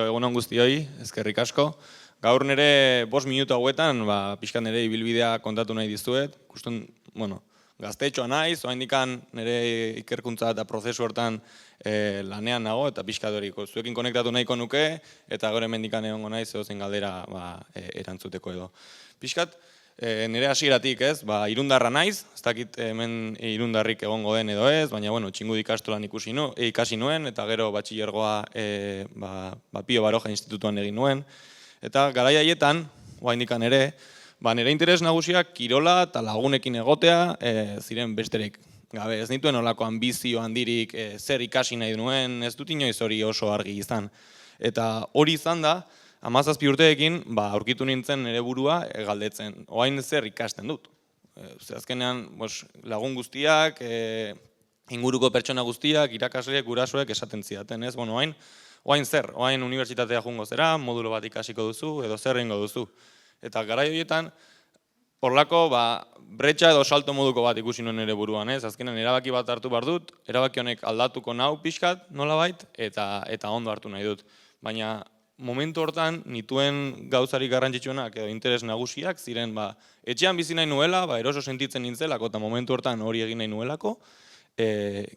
Egunon guztioi, eskerrik asko. Gaur nire 5 minutu hauetan, pixkat nire ibilbidea kontatu nahi dizuet. Ikusten, gaztetxoa naiz, oraindikan nire ikerkuntza eta prozesu hortan lanean nago, eta pixkat hori zuekin konektatu nahiko nuke, eta gaur hemendikan egongo naiz, zeozein galdera erantzuteko edo. Pixkat, nire hasieratik ez, irundarra naiz, ez dakit hemen irundarrik egongo den edo ez, baina Txingudi ikastolan ikasi nuen, eta gero batxilergoa Pio Baroja institutuan egin nuen. Eta garai haietan, oraindikan ere, nire interes nagusiak kirola eta lagunekin egotea ziren besterik gabe. Ez nituen olako ambizio handirik zer ikasi nahi nuen, ez dut inoiz hori oso argi izan. Eta hori izan da, 17 urteekin aurkitu nintzen nire burua galdetzen. Orain zer ikasten dut. Azkenean lagun guztiak, inguruko pertsona guztiak, irakasleek, gurasoek esaten zidaten. Orain zer, orain unibertsitatea joango zera, modulo bat ikasiko duzu, edo zer egingo duzu. Eta garai horietan, horlako bretxa edo salto moduko bat ikusi nuen nire buruan. Azkenean erabaki bat hartu behar dut, erabaki honek aldatuko nau pixkat nolabait, eta ondo hartu nahi dut. Baina momentu hortan nituen gauzarik garrantzitsuenak edo interes nagusiak ziren etxean bizi nahi nuela, eroso sentitzen nintzelako, eta momentu hortan hori egin nahi nuelako,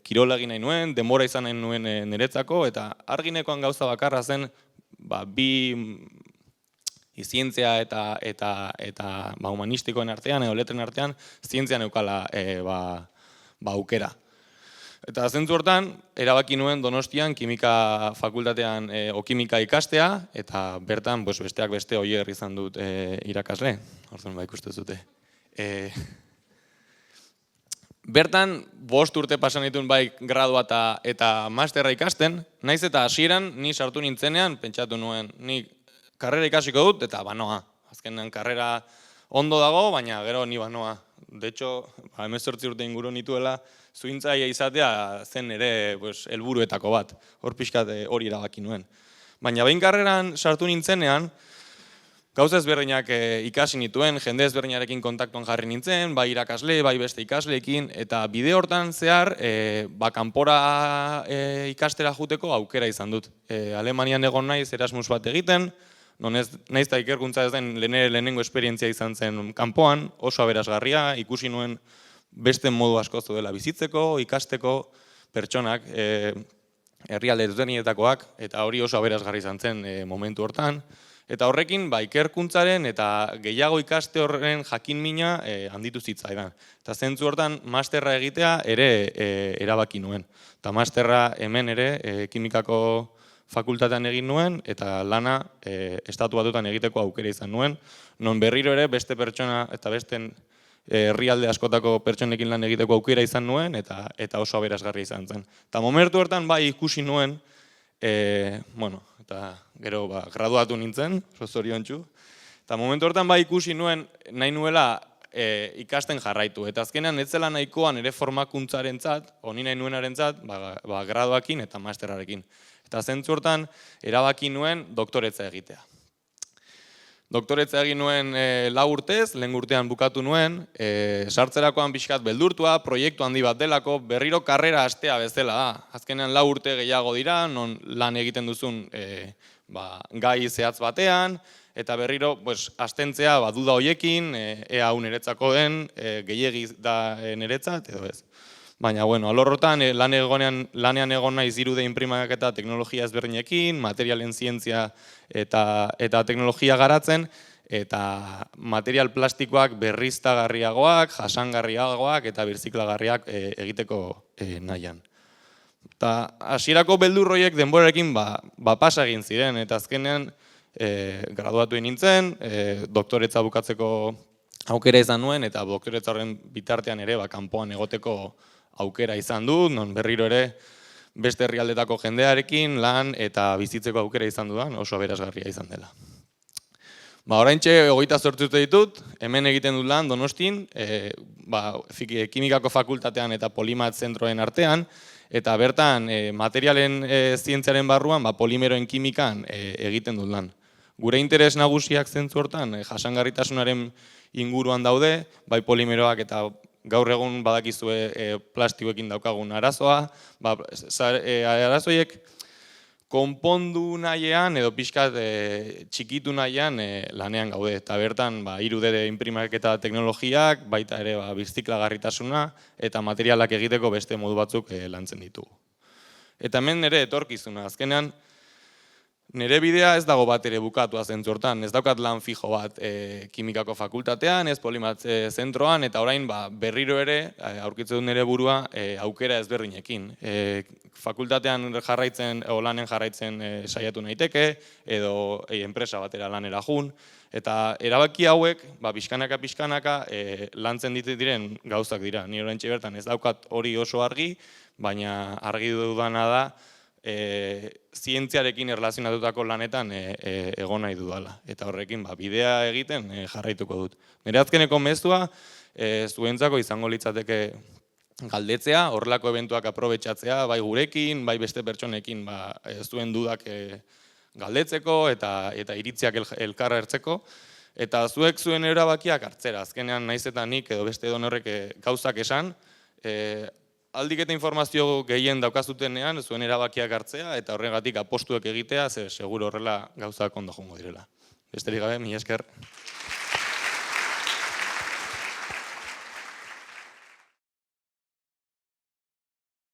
kirola egin nahi nuen, denbora izan nahi nuen niretzako, eta arginekoan gauza bakarra zen bi zientzia eta humanistikoen artean edo letren artean zientzia neukala aukera. Eta zentzu hortan, erabaki nuen Donostian kimika fakultatean kimika ikastea, eta bertan besteak beste Oier izan dut irakasle. Orduan ikusten zute. Bertan, 5 urte pasan dituen gradua eta masterra ikasten, naiz eta hasieran ni sartu nintzenean, pentsatu nuen, ni karrera ikasiko dut, eta banoa. Azkenean karrera ondo dago, baina gero ni banoa. De hecho, 18 urte inguru nituela, zuhintzaia izatea zen ere helburuetako bat. Hor pixkat hori erabaki nuen. Baina behin karreran sartu nintzenean, gauza ezberdinak ikasi nituen, jende ezberdinarekin kontaktuan jarri nintzen, bai irakasle, bai beste ikasleekin, eta bide hortan zehar, kanpora ikastera juteko aukera izan dut. Alemanian egon naiz Erasmus bat egiten, naiz eta ikerkuntza ez den lehenengo esperientzia izan zen kanpoan, oso aberasgarria, ikusi nuen beste modu asko dela bizitzeko, ikasteko, pertsonak, herrialde ezberdinetakoak, eta hori oso aberasgarri izan zen momentu hortan. Eta horrekin, ikerkuntzaren eta gehiago ikaste horren jakin-mina handitu zitzaidan. Eta zentzu hortan, masterra egitea ere erabaki nuen. Eta masterra hemen ere kimikako fakultatean egin nuen, eta lana estatu batutan egiteko aukera izan nuen. Non berriro ere beste pertsona eta beste herrialde askotako pertsonekin lan egiteko aukera izan nuen, eta oso aberasgarri izan zen. Eta momentu hortan ikusi nuen, eta gero graduatu nintzen, zoriontsu. Eta momentu hortan ikusi nuen, nahi nuela ikasten jarraitu. Eta azkenean ez zela nahikoan ere formakuntzaren zat, honi nahi nuenaren zat, graduakin eta masterrarekin. Eta zentzu hortan erabaki nuen doktoretza egitea. Doktoretza egin nuen 4 urtez, lehen urtean bukatu nuen, sartzerakoan pixkat beldurtua, proiektu handi bat delako, berriro karrera hastea bezala da. Azkenean 4 urte gehiago dira, non lan egiten duzun gai zehatz batean, eta berriro hastentzea duda horiekin, ea hau niretzako den, gehiegi da niretzat, edo ez. Baina, alorrotan, lanean egon naiz 3D inprimak eta teknologia ezberdinekin, materialen zientzia eta teknologia garatzen, eta material plastikoak berriztagarriagoak, jasangarriagoak eta birziklagarriak egiteko nahian. Eta hasierako beldurroiek denborarekin pasa egin ziren, eta azkenean graduatu nintzen, doktoretza bukatzeko aukera izan nuen, eta doktoretza horren bitartean ere kanpoan egoteko aukera izan dut, non berriro ere beste herrialdetako jendearekin lan eta bizitzeko aukera izan dudan, oso aberasgarria izan dela. Oraintxe 28 urte ditut, hemen egiten dut lan Donostin, kimikako fakultatean eta polimat zentroen artean, eta bertan materialen zientziaren barruan polimeroen kimikan egiten dut lan. Gure interes nagusiak zentzu hortan, jasangarritasunaren inguruan daude, bai polimeroak eta gaur egun badakizue plastikoekin daukagun arazoa, arazoiek konpondu nahian edo pixkat txikitu nahian lanean gaude. Eta bertan 3D inprimaketa teknologiak, baita ere birziklagarritasuna eta materialak egiteko beste modu batzuk lantzen ditugu. Eta hemen nire etorkizuna, azkenean nire bidea ez dago bat ere bukatua zentzu hortan, ez daukat lan fijo bat kimikako fakultatean, ez polimat zentroan, eta orain berriro ere aurkitzen dut nire burua aukera ezberdinekin. Fakultatean jarraitzen, o lanen jarraitzen saiatu naiteke, edo enpresa batera lanera jun, eta erabaki hauek, pixkanaka lantzen diren gauzak dira. Ni oraintxe bertan ez daukat hori oso argi, baina argi dudana da, zientziarekin erlazionatutako lanetan egon nahi dudala. Eta horrekin bidea egiten jarraituko dut. Nire azkeneko mezua zuentzako izango litzateke galdetzea, horrelako eventuak aprobetxatzea, bai gurekin, bai beste pertsonekin zuen dudak galdetzeko eta iritziak elkarra ertzeko. Eta zuek zuen erabakiak hartzera, azkenean naiz eta nik edo beste edonorrek gauzak esan, aldik eta informazio gehien daukazutenean zuen erabakiak hartzea eta horregatik apostuek egitea, ze seguro horrela gauzak ondo joango direla. Besterik gabe, mila esker.